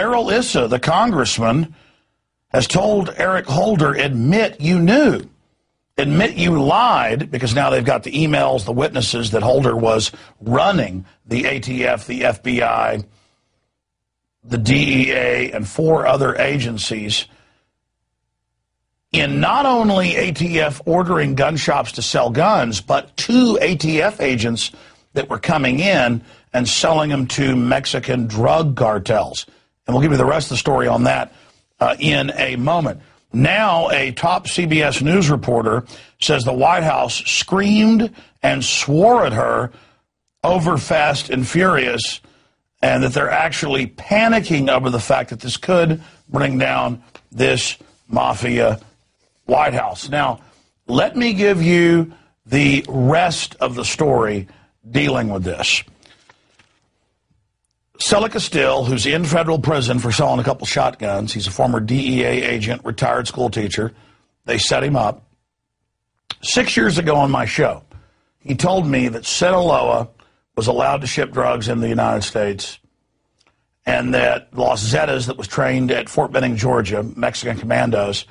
Darrell Issa, the congressman, has told Eric Holder, admit you knew. Admit you lied, because now they've got the emails, the witnesses that Holder was running the ATF, the FBI, the DEA, and 4 other agencies in not only ATF ordering gun shops to sell guns, but 2 ATF agents that were coming in and selling them to Mexican drug cartels. And we'll give you the rest of the story on that in a moment. Now, a top CBS News reporter says the White House screamed and swore at her over Fast and Furious, and that they're actually panicking over the fact that this could bring down this mafia White House. Now, let me give you the rest of the story dealing with this. Celica Still, who's in federal prison for selling a couple shotguns, he's a former DEA agent, retired school teacher. They set him up. 6 years ago on my show, he told me that Sinaloa was allowed to ship drugs in the United States, and that Los Zetas, that was trained at Fort Benning, Georgia, Mexican commandos,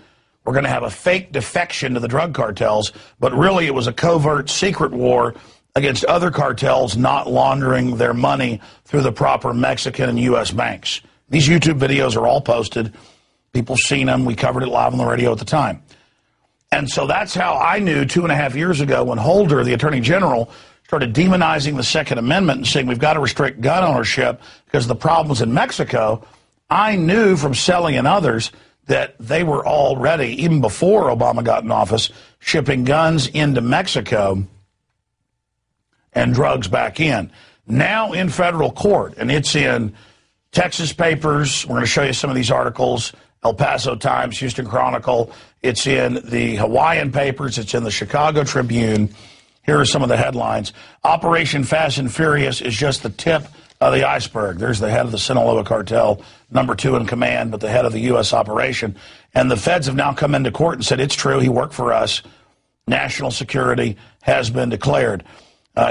were going to have a fake defection to the drug cartels, but really it was a covert secret war against other cartels not laundering their money through the proper Mexican and U.S. banks. These YouTube videos are all posted. People seen them. We covered it live on the radio at the time. And so that's how I knew 2.5 years ago when Holder, the Attorney General, started demonizing the Second Amendment and saying we've got to restrict gun ownership because of the problems in Mexico. I knew from Selly and others that they were already, even before Obama got in office, shipping guns into Mexico and drugs back in. Now in federal court, and it's in Texas papers. We're going to show you some of these articles. El Paso Times, Houston Chronicle. It's in the Hawaiian papers. It's in the Chicago Tribune. Here are some of the headlines. Operation Fast and Furious is just the tip of the iceberg. There's the head of the Sinaloa cartel, number 2 in command, but the head of the U.S. operation. And the feds have now come into court and said it's true. He worked for us. National security has been declared.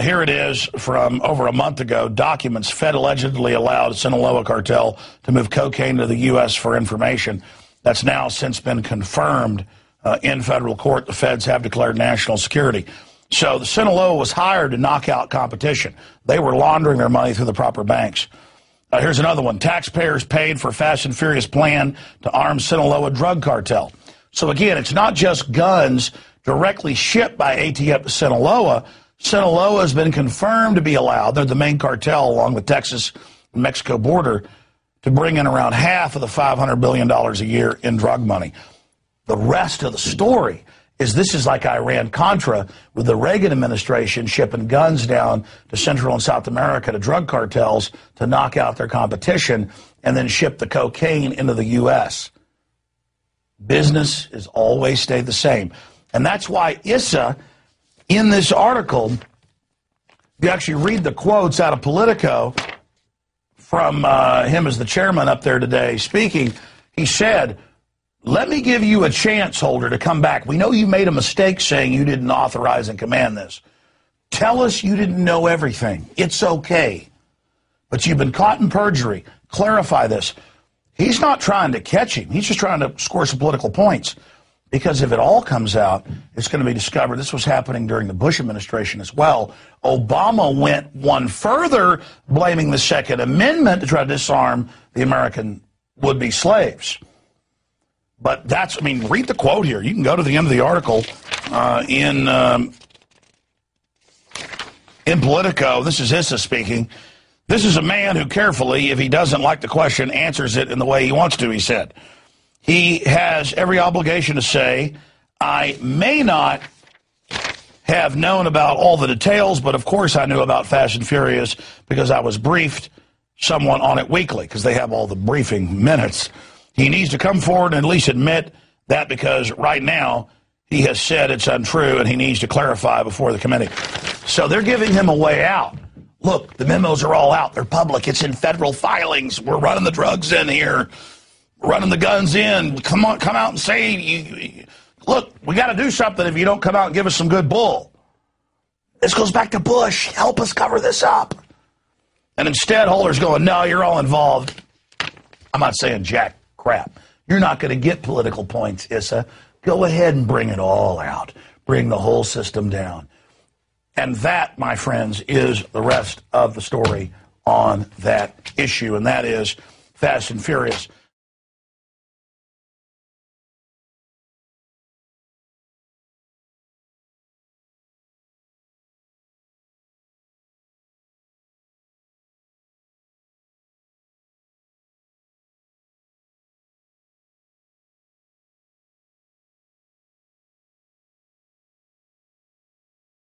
Here it is from over a month ago. Documents. Fed allegedly allowed Sinaloa cartel to move cocaine to the U.S. for information. That's now since been confirmed in federal court. The feds have declared national security. So the Sinaloa was hired to knock out competition. They were laundering their money through the proper banks. Here's another one. Taxpayers paid for Fast and Furious plan to arm Sinaloa drug cartel. So again, it's not just guns directly shipped by ATF to Sinaloa. Sinaloa has been confirmed to be allowed, they're the main cartel along the Texas and Mexico border, to bring in around half of the $500 billion a year in drug money. The rest of the story is this is like Iran-Contra, with the Reagan administration shipping guns down to Central and South America to drug cartels to knock out their competition and then ship the cocaine into the U.S. Business has always stayed the same. And that's why Issa, in this article, you actually read the quotes out of Politico from him as the chairman up there today speaking. He said, let me give you a chance, Holder, to come back. We know you made a mistake saying you didn't authorize and command this. Tell us you didn't know everything. It's okay. But you've been caught in perjury. Clarify this. He's not trying to catch him. He's just trying to score some political points. Because if it all comes out, it's going to be discovered. This was happening during the Bush administration as well. Obama went one further, blaming the Second Amendment to try to disarm the American would-be slaves. But that's, I mean, read the quote here. You can go to the end of the article in Politico. This is Issa speaking. This is a man who carefully, if he doesn't like the question, answers it in the way he wants to, he said. He has every obligation to say, I may not have known about all the details, but of course I knew about Fast and Furious because I was briefed someone on it weekly, because they have all the briefing minutes. He needs to come forward and at least admit that, because right now he has said it's untrue and he needs to clarify before the committee. So they're giving him a way out. Look, the memos are all out. They're public. It's in federal filings. We're running the drugs in here. We're running the guns in. Come on, come out and say, look, we got to do something if you don't come out and give us some good bull. This goes back to Bush. Help us cover this up. And instead, Holder's going, no, you're all involved. I'm not saying jack crap. You're not going to get political points, Issa. Go ahead and bring it all out. Bring the whole system down. And that, my friends, is the rest of the story on that issue, and that is Fast and Furious.